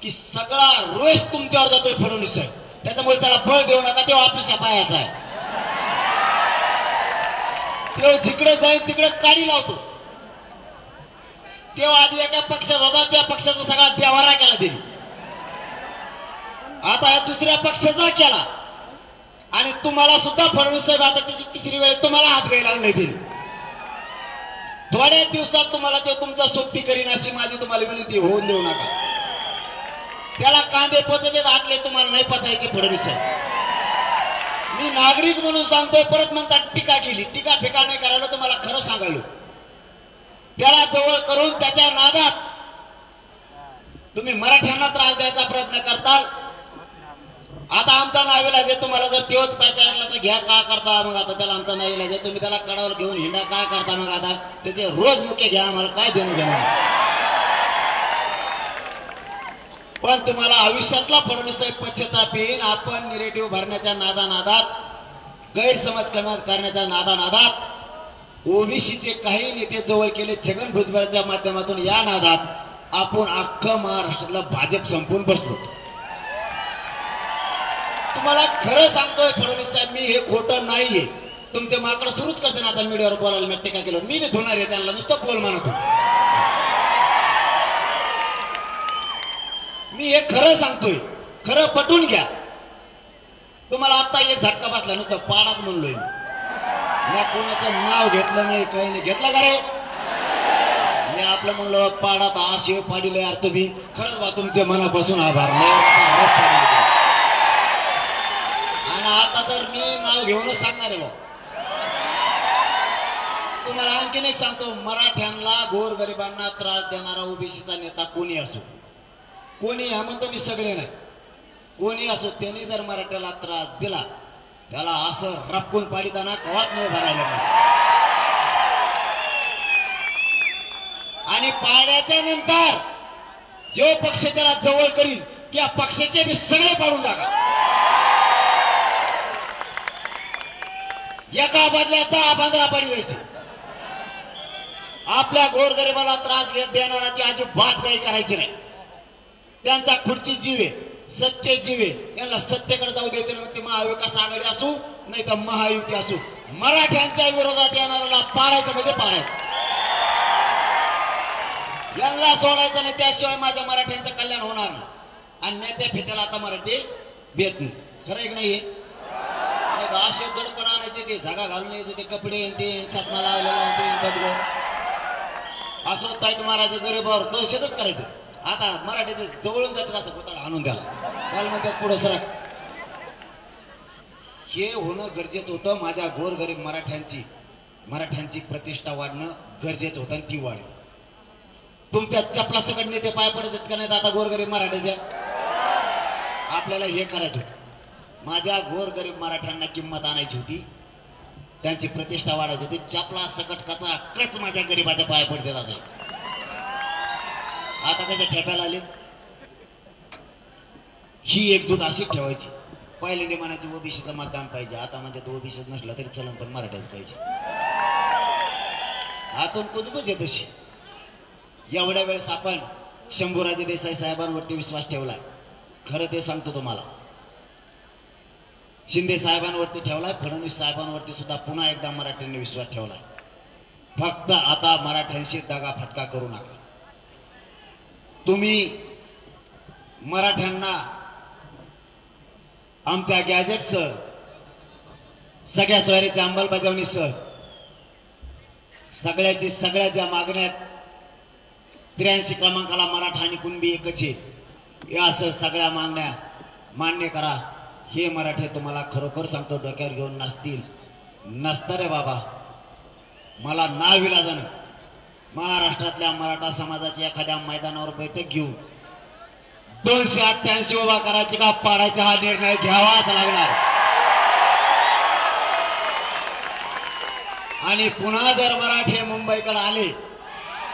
की सगळा रोष तुमच्यावर जातोय फडणवीस साहेब. त्याच्यामुळे त्याला बळ देऊ नका, तेव्हा आपल्या पायाचा आहे. तेव्हा जिकडे जाईल तिकडे काडी लावतो. तेव्हा आधी एका पक्षात होता, त्या पक्षाचा सगळा देवारा केला दिली. आता या दुसऱ्या पक्षाचा केला. आणि तुम्हाला सुद्धा फडणवीस साहेब आता त्याची 3री वेळ तुम्हाला हात घ्यायला लागले दिली. थोड्या दिवसात तुम्हाला ते तुमचा सोबती करीन अशी माझी तुम्हाला विनंती, होऊन देऊ नका. त्याला कांदे पचते आटले, तुम्हाला नाही पचायचे फडणवीस साहेब. मी नागरिक म्हणून सांगतोय, परत म्हणतात टीका केली. टीका फेका नाही करायला, तुम्हाला खरं सांगायलो. त्याला जवळ करून त्याच्या नादात तुम्ही मराठ्यांना त्रास द्यायचा प्रयत्न करताल. आता आमचा नाविलाज आहे, तुम्हाला जर तेच पॅचारला तर घ्या का करता, मग आता त्याला आमचा नाविलाज आहे. तुम्ही त्याला कडावर घेऊन हिंडा काय करता, मग आता त्याचे रोज मुके घ्या, आम्हाला काय देणं घेणं. पण तुम्हाला आयुष्यातला फडणवीस साहेब पश्चाताप येईल. आपण निरेटिव्ह भरण्याच्या नादानादात, गैरसमज करण्याच्या नादानादात ओबीसीचे काही नेते जवळ केले छगन भुजबळच्या माध्यमातून. या नादात आपण अख्खं महाराष्ट्रातलं भाजप संपून बसलो. तुम्हाला खरं सांगतोय फडणवीस साहेब, मी हे खोटं नाहीये. तुमचे माकडं सुरूच करते ना आता मीडियावर बोलायला. मी टीका केलं, मी धुणार आहे त्यांना, नुसतं बोल म्हणतो. मी हे खरं सांगतोय, खरं पटवून घ्या. तुम्हाला आता एक झटका बसला, नुसतं पाडाच म्हणलोय मी कोणाचं नाव घेतलं नाही, काही नाही घेतलं का रे. मी आपलं म्हणलो पाडात आशे पाडील यार तुम्ही. खरंच बा तुमचे मनापासून आभार. आणि आता तर मी नाव घेऊनच सांगणार आहे बा. तुम्हाला आणखीन एक सांगतो, मराठ्यांना गोरगरिबांना त्रास देणारा ओबीसीचा नेता कोणी असो, कोणी ह्या म्हणतो मी सगळे नाही, कोणी असो, त्यांनी जर मराठ्याला त्रास दिला त्याला असं रपकून पाडीताना कवात न भरायला पाहिजे. आणि पाड्याच्या नंतर जो पक्ष त्याला जवळ करील त्या पक्षाचे बी सगळे पाडून टाका. एका बदल्यात 10-15 पाडी व्हायचे. आपल्या गोरगरिबाला त्रास देणाराची अजिबात काही करायची नाही. त्यांचा खुर्ची जीव आहे, सत्य जीव आहे. यांना सत्तेकडे जाऊ द्यायचं नाही. मग ती महाविकास आघाडी असू नाही तर महायुती असू, मराठ्यांच्या विरोधात येणाऱ्याला पाडायचं म्हणजे पाडायचं, यांना सोडायचं नाही. त्याशिवाय माझ्या मराठ्यांचं कल्याण होणार नाही. आणि नेत्या फित्याला आता मराठी भेट नाही. खरं एक नाही असे दडपण आणायचे, ते जागा घालून यायचे, ते कपडे ते चष्मा लावलेला ते बदल असं ताईट मारायचं, गरीबावर दहशतच करायचं. आता मराठीचे जवळून जातात असं पोताला आणून द्याला चाल म्हणतात पुढे सरक. हे होणं गरजेचं होतं. माझ्या गोरगरीब मराठ्यांची प्रतिष्ठा वाढणं गरजेचं होतं आणि ती वाढली. तुमच्या चपला सकट नेते पाय पडत आहेत का नाहीत आता गोरगरीब मराठ्याच्या? आपल्याला हे करायचं होतं. माझ्या गोरगरीब मराठ्यांना किंमत आणायची होती, त्यांची प्रतिष्ठा वाढायची होती. चपला सकट कचा कच माझ्या गरीबाच्या पाय पडते आता. आता कशा ठेप्याला आले? ही एकजूट अशी ठेवायची. पहिल्यांदा म्हणायची ओबीसीचं मतदान पाहिजे, आता म्हणजे तो ओबीसीच नसला तरी चलन पण मराठ्याच पाहिजे. हातून कुजबुज आहे तशी. एवढ्या वेळेस आपण शंभूराजे देसाई साहेबांवरती विश्वास ठेवलाय. खरं ते सांगतो तुम्हाला, शिंदे साहेबांवरती ठेवलाय, फडणवीस साहेबांवरती सुद्धा पुन्हा एकदा मराठ्यांनी विश्वास ठेवलाय. फक्त आता मराठ्यांशी दगा फटका करू नका. तुम्ही मराठ्यांना आमच्या गॅजेटसह सगळ्या स्वारीच्या अंमलबजावणीसह सगळ्या ज्या मागण्यात 83 क्रमांकाला मराठा आणि कुणबी एकच आहे, या असं सगळ्या मागण्या मान्य करा. हे मराठे तुम्हाला खरोखर सांगतो डोक्यावर घेऊन नसतं रे बाबा. मला नाविलाजानं महाराष्ट्रातल्या मराठा समाजाची एखाद्या मैदानावर बैठक घेऊन 288 उभा करायची का पाडायचा हा निर्णय घ्यावाच लागणार. आणि पुन्हा जर मराठे मुंबईकडे आले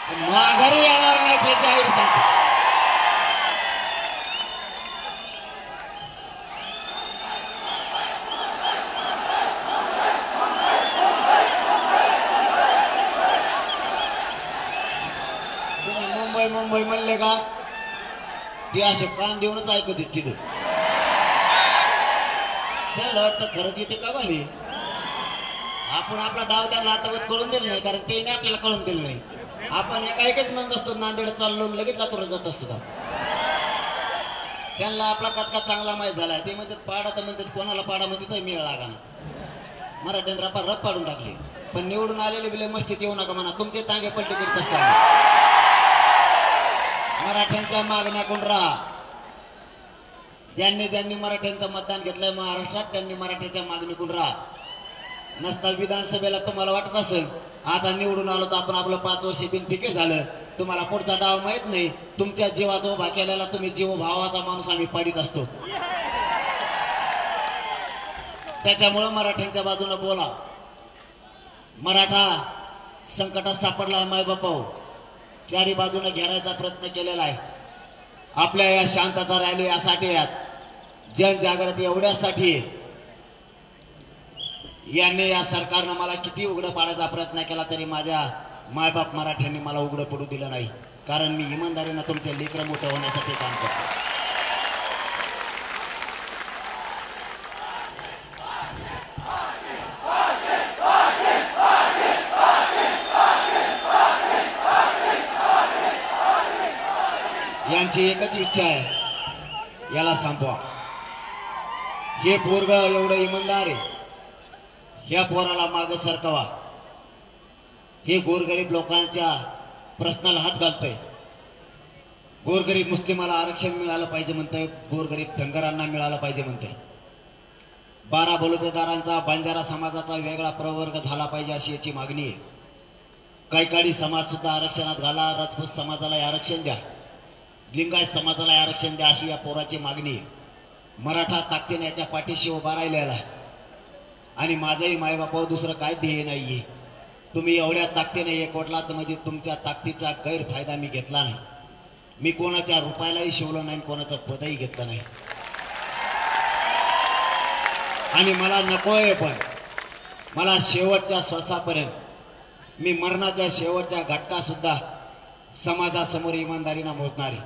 तर माघारी येणार नाही हे जाहीर सांगतो. मुंबई म्हणले का ते असे कान देऊनच ऐकत तिथं. त्याला वाटतं खरंच येते का बाली. आपण आपला डाव त्यांना आतावत कळून दिलं नाही, कारण ते आपल्याला कळून दिलं नाही. आपण एकच म्हणत असतो नांदेड चाललो लगेच लातूर जात असतो. त्यांना आपला कचका चांगला माहीत झालाय. ते म्हणतात पाडा तर म्हणतात कोणाला पाडा म्हणते तर मिळ लागा ना. मराठ्यांनी रप पाडून टाकले. पण निवडून आलेले बिले मस्तीत येऊ नका म्हणा, तुमचे तांगे पलटी करीत असतात. मराठ्यांच्या मागण्याकडून राहा. ज्यांनी मराठ्यांचं मतदान घेतलंय महाराष्ट्रात त्यांनी मराठ्याच्या मागणीकडून राहा. नसता विधानसभेला तुम्हाला वाटत असेल आता निवडून आलो तर आपण आपलं 5 वर्ष बिनफिकीर झालं, तुम्हाला पुढचा डाव माहित नाही. तुमच्या जीवाचा उभा केलेला तुम्ही जीव भावाचा माणूस आम्ही पाडीत असतो. त्याच्यामुळं मराठ्यांच्या बाजूने बोला. मराठा संकटात सापडलाय मायबापाव, चारी बाजूने घेरायचा प्रयत्न केलेला आहे. आपल्या या शांतता रॅली यासाठी यात जनजागृती एवढ्यासाठी यांनी या सरकारनं मला किती उघडं पाडायचा प्रयत्न केला तरी माझ्या मायबाप मराठ्यांनी मला उघडं पडू दिलं नाही, कारण मी इमानदारीनं तुमचे लेकरं मोठं होण्यासाठी काम करतो. यांची एकच इच्छा आहे, याला संपवा. हे पोरग एवढं इमानदार आहे, ह्या पोराला माग सरकवा. हे गोरगरीब लोकांच्या प्रश्नाला हात घालतंय. गोरगरीब मुस्लिमाला आरक्षण मिळालं पाहिजे म्हणतंय, गोरगरीब धनगरांना मिळालं पाहिजे म्हणतंय. 12 बलुतेदारांचा बंजारा समाजाचा वेगळा प्रवर्ग झाला पाहिजे अशी याची मागणी आहे. कैकाडी समाज सुद्धा आरक्षणात घाला, राजपूत समाजाला आरक्षण द्या, लिंगायत समाजाला आरक्षण द्या अशी या पोराची मागणी आहे. मराठा ताकदीने याच्या पाठीशी उभा राहिलेला आहे. आणि माझंही मायबापावर दुसरं काय ध्येय नाहीये. तुम्ही एवढ्या ताकदीने एकवटलात म्हणजे तुमच्या ताकदीचा गैरफायदा मी घेतला नाही. मी कोणाच्या रुपयालाही शिवलो नाही, कोणाचं पदही घेतलं नाही. आणि मला नकोय, पण मला शेवटच्या श्वासापर्यंत मी मरणाच्या शेवटच्या घटका सुद्धा समाजासमोर इमानदारीनं मोजणार आहे.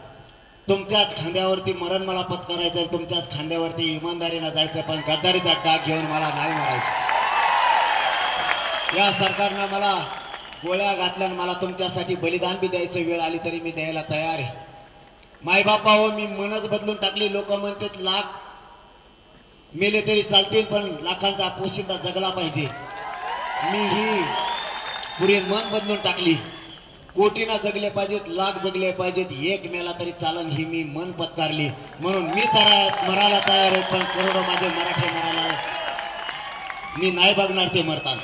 तुमच्याच खांद्यावरती मरण मला पत्करायचं, तुमच्याच खांद्यावरती इमानदारीनं जायचं, पण गद्दारीचा डाग घेऊन मला नाही मरायचं. या सरकारनं मला गोळ्या घातल्यानं मला तुमच्यासाठी बलिदान बी द्यायचं वेळ आली तरी मी द्यायला तयार आहे. मायबापा हो, मी मनच बदलून टाकली. लोक म्हणतात लाख मेले तरी चालतील, पण लाखांचा पोशिंदा जगला पाहिजे. मी ही पुरे मन बदलून टाकली. कोटीना जगले पाहिजेत, लाख जगले पाहिजेत, एक मेला तरी चालन ही मी मन पत्कारली. म्हणून मी मरायला तयार आहे, पण करोडो माझे मराठे मरायला मी नाही बघणार ते मरताना.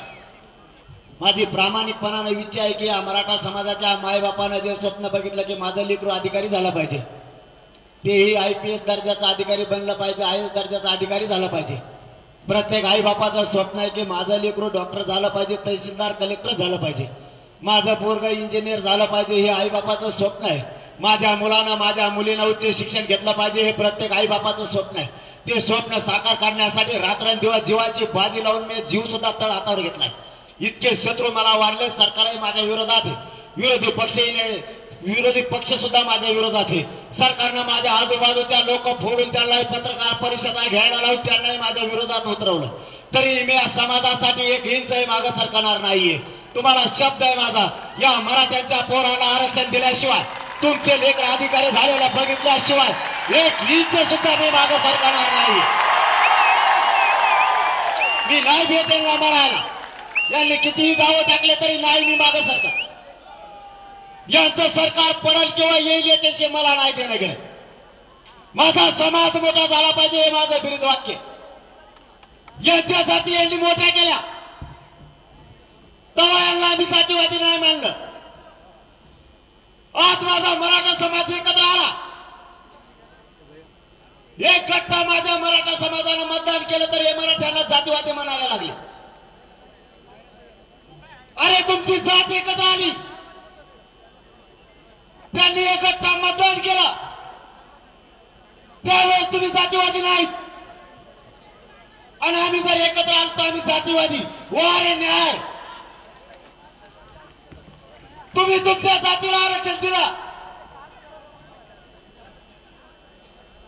माझी प्रामाणिकपणाने इच्छा आहे की या मराठा समाजाच्या मायबापानं जे स्वप्न बघितलं की माझं लेकरू अधिकारी झाला पाहिजे, तेही IPS दर्जाचा अधिकारी बनलं पाहिजे, IAS दर्जाचा अधिकारी झाला पाहिजे. प्रत्येक आई बापाचं स्वप्न आहे की माझं लेकरू डॉक्टर झालं पाहिजे, तहसीलदार कलेक्टर झालं पाहिजे, माझं पोरग इंजिनियर झालं पाहिजे, हे आई बापाचं स्वप्न आहे. माझ्या मुलानं माझ्या मुलीनं उच्च शिक्षण घेतलं पाहिजे, हे प्रत्येक आई बापाचं स्वप्न आहे. ते स्वप्न साकार करण्यासाठी रात्रंदिवस जीवाची बाजी लावून मी जीव सुद्धा तळ हातावर घेतलाय. इतके शत्रू मला वाढले, सरकारही माझ्या विरोधात आहे, विरोधी पक्ष सुद्धा माझ्या विरोधात आहे. सरकारनं माझ्या आजूबाजूच्या लोक फोडून त्यांनाही पत्रकार परिषदा घ्यायला लावून त्यांनाही माझ्या विरोधात उतरवलं, तरी मी या समाजासाठी एक इंचही मागं सरकणार नाहीये. तुम्हाला शब्द आहे माझा, या मराठ्यांच्या पोराला आरक्षण दिल्याशिवाय, तुमचे लेकर अधिकारी झालेला बघितल्याशिवाय एक इंच सुद्धा मी मागं सरकणार नाही. मी नाही भेटेल ना मरायला. यांनी कितीही गावं टाकले तरी नाही मी मागं सरकार. यांचं सरकार पडेल किंवा येईल याच्याशी मला नाही देणं घेणं. माझा समाज मोठा झाला पाहिजे हे माझं बिरुद वाक्य. यांच्या जाती यांनी मोठ्या केल्या, तेव्हा यांना आम्ही जातीवादी नाही मानलं. आज माझा मराठा समाज एकत्र आला, एक गट्टा माझ्या मराठा समाजानं मतदान केलं तर हे मराठ्यांना जातीवादी म्हणायला लागले. अरे तुमची जात एकत्र आली, त्यांनी एक गट्टा मतदान केलं, त्यावेळेस तुम्ही जातीवादी नाहीत. आणि आम्ही जर एकत्र आलो तर आम्ही जातीवादी. वारे न्याय. तुम्ही तुमच्या जातीला आरक्षण दिलं,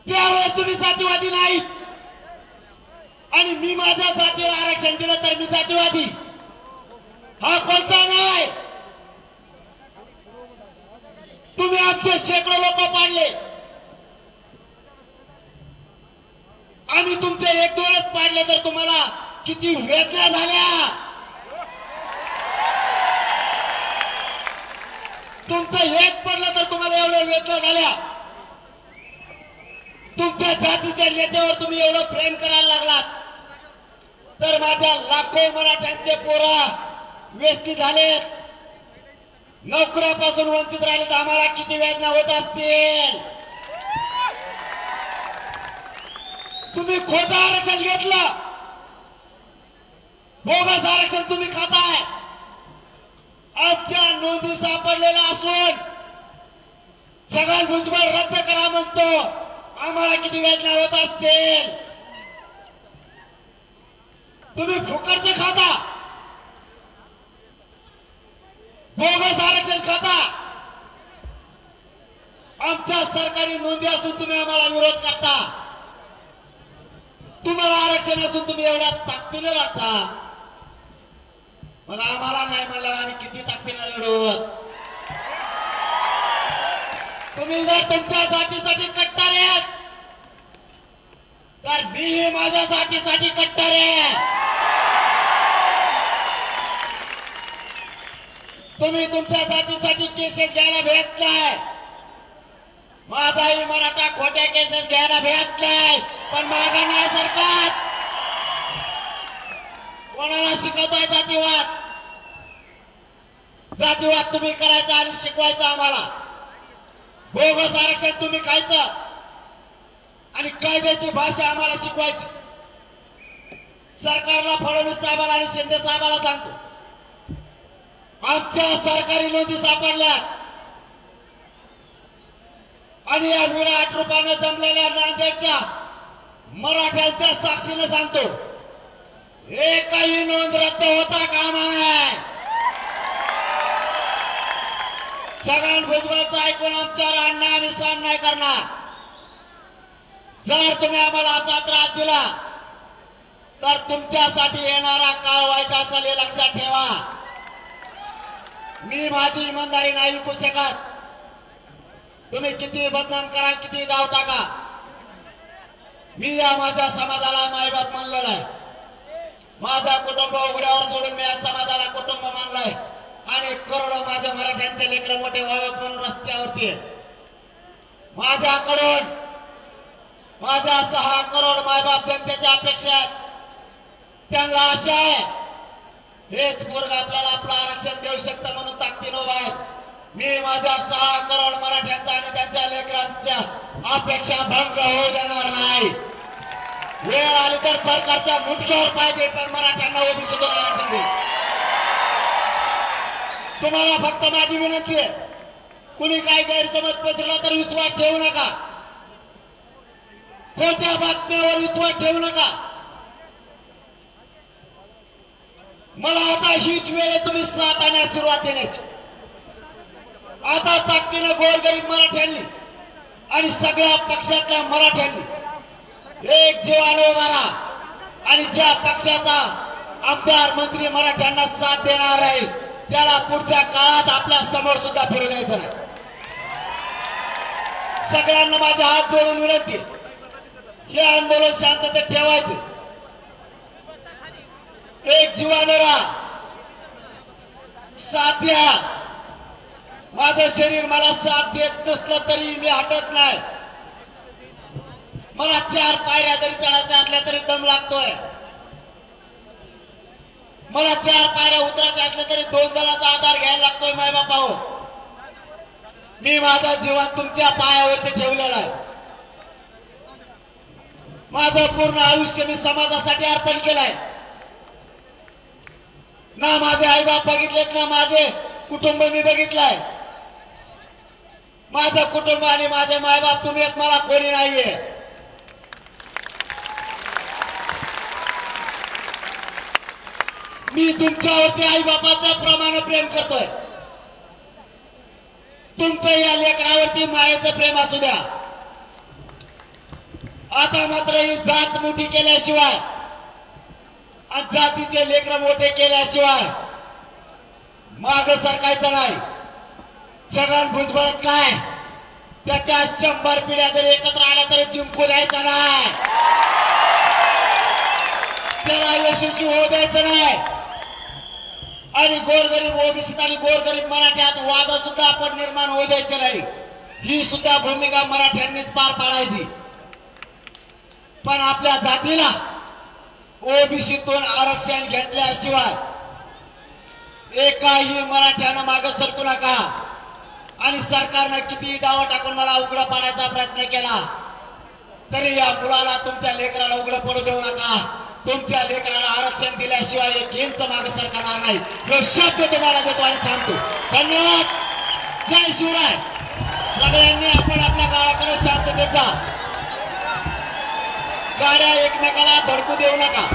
त्यावेळेस तुम्ही जातीवादी नाहीत. आणि मी माझ्या जातीला आरक्षण दिलं तर मी जातीवादी. हा कोणता नाही. तुम्ही आमचे शेकडो लोक पाडले, आम्ही तुमचे एक दोनच पाडले तर तुम्हाला किती वेदना झाल्या. तुमचं एक पडलं तर तुम्हाला एवढ्या वेदना झाल्या. तुमच्या जातीच्या नेत्यावर तुम्ही एवढं प्रेम करायला लागलात तर माझ्या लाखो मराठ्यांचे पोरा व्यस्ती झालेत, नोकऱ्यापासून वंचित राहिले तर आम्हाला किती वेदना होत असतील. तुम्ही खोटं आरक्षण घेतलं, बोगस आरक्षण तुम्ही खाताय. आजच्या नोंदी सापडलेल्या असून छगन भुजबळ रद्द करा म्हणतो, आम्हाला किती वेदना होत असतील. तुम्ही फुकटचं खाता, बोगस आरक्षण खाता. आमच्या सरकारी नोंदी असून तुम्ही आम्हाला विरोध करता. तुम्हाला आरक्षण असून तुम्ही एवढ्या ताकदीने लढता. मग आम्हाला नाही म्हणलं आम्ही किती ताकदीने लढवत. तुम्ही जर तुमच्या जातीसाठी कट्टर आहेत तर मी माझ्या जातीसाठी कट्टर आहे. तुम्ही तुमच्या जातीसाठी केसेस घ्यायला भेट नाही, माझाही मराठा खोट्या केसेस घ्यायला भेट नाही, पण मागा नाही सरकार. कोणाला शिकवताय जातीवाद? जातीवाद तुम्ही करायचा आणि शिकवायचा आम्हाला. बोगस आरक्षण तुम्ही खायचं आणि कायद्याची भाषा आम्हाला शिकवायची. सरकारला, फडणवीस साहेबाला आणि शिंदे साहेबाला सांगतो, आमच्या सरकारी नोंदी सापडल्यात आणि या विराट रूपाने जमलेल्या नांदेडच्या मराठ्यांच्या साक्षीने सांगतो, एकही नोंद रद्द होता कामा नये. छगन भुजबळचं ऐकून आमच्यावर अन्याय आम्ही सहन नाही करणार. जर तुम्ही आम्हाला असा त्रास दिला तर तुमच्यासाठी येणारा काळ वाईट असेल हे लक्षात ठेवा. मी माझी इमानदारी नाही विकू शकत. तुम्ही किती बदनाम करा, किती डाव टाका, मी या माझ्या समाजाला मायबाप मानलेला आहे. माझा कुटुंब उघड्यावर सोडून मी या समाजाला कुटुंब मानलाय आणि करोडो माझ्या मराठ्यांचे लेकर मोठे व्हावेत म्हणून रस्त्यावरती आहे. माझ्याकडून माझ्या 6 करोड मायबाप जनतेच्या अपेक्षा आहेत. त्यांना आशा आहे हेच पोरग आपल्याला आपलं आरक्षण देऊ शकतं म्हणून ताकदीनं उभा आहे. मी माझ्या 6 करोड मराठ्यांचा आणि त्यांच्या लेकरांच्या अपेक्षा भंग होऊ देणार नाही. वेळ आली तर सरकारच्या मुठ्यावर पाहिजे पण मराठ्यांना ओबीसीतून आरक्षण दे. तुम्हाला फक्त माझी विनंती आहे, कुणी काही गैरसमज पसरला तर विश्वास ठेवू नका. कोणत्या बातम्यावर विश्वास ठेवू नका. मला आता हीच वेळ आहे तुम्ही साथ आणण्यास सुरुवात देण्याची. आता ताकदीनं गोरगरीब मराठ्यांनी आणि सगळ्या पक्षातल्या मराठ्यांनी एक जीवाने उभा राहा आणि ज्या पक्षाचा आमदार मंत्री मराठ्यांना साथ देणार आहे त्याला पुढच्या काळात आपल्या समोर सुद्धा फिरू द्यायचं नाही. सगळ्यांना माझे हात जोडून विनंती, हे आंदोलन शांततेत ठेवायचे. एक जीवाने राहा, साथ द्या. माझं शरीर मला साथ देत नसलं तरी मी हटत नाही. मला 4 पायऱ्या जरी चढायच्या असल्या तरी दम लागतोय. मला 4 पायऱ्या उतरायच्या असल्या तरी 2 जणांचा आधार घ्यायला लागतोय. माय बापाओ, मी माझं जीवन तुमच्या पायावरती ठेवलेलं आहे. माझं पूर्ण आयुष्य मी समाजासाठी अर्पण केलंय. ना माझे आई बाप बघितलेत ना माझे कुटुंब मी बघितलंय. माझं कुटुंब आणि माझे मायबाप तुम्ही आहेत, मला कोणी नाहीये. मी तुमच्यावरती आई बापाच्या प्रमाणे प्रेम करतोय. तुमचं या लेकरावरती मायेचं प्रेम असू द्या. आता मात्र ही जात मोठी केल्याशिवाय आणि जातीचे लेकर मोठे केल्याशिवाय माग सरकायचं नाही. छगन भुजबळच काय त्याच्या 100 पिढ्या जरी एकत्र आल्या तरी जिंकू द्यायचं नाही. त्याला यशस्वी होऊ द्यायचं नाही. आणि गोरगरीब ओबीसीत आणि गोरगरीब मराठ्यात वाद सुद्धा आपण निर्माण होऊ द्यायचे नाही. ही सुद्धा भूमिका मराठ्यांनीच पार पाडायची. पण आपल्या जातीला ओबीसीतून आरक्षण घेतल्याशिवाय एकाही मराठ्यानं मागे सरकू नका. आणि सरकारनं किती डाव टाकून मला उघडा पाडायचा प्रयत्न केला तरी या मुलाला तुमच्या लेकराला उघडं पडू देऊ नका. तुमच्या लेकराला आरक्षण दिल्याशिवाय एक इंच मागे सरकणार नाही. हे शब्द तुम्हाला देतो आणि थांबतो. धन्यवाद. जय शिवराय. सगळ्यांनी आपण आपल्या गावाकडे शांततेचा गाड्या एकमेकाला धडकू देऊ नका.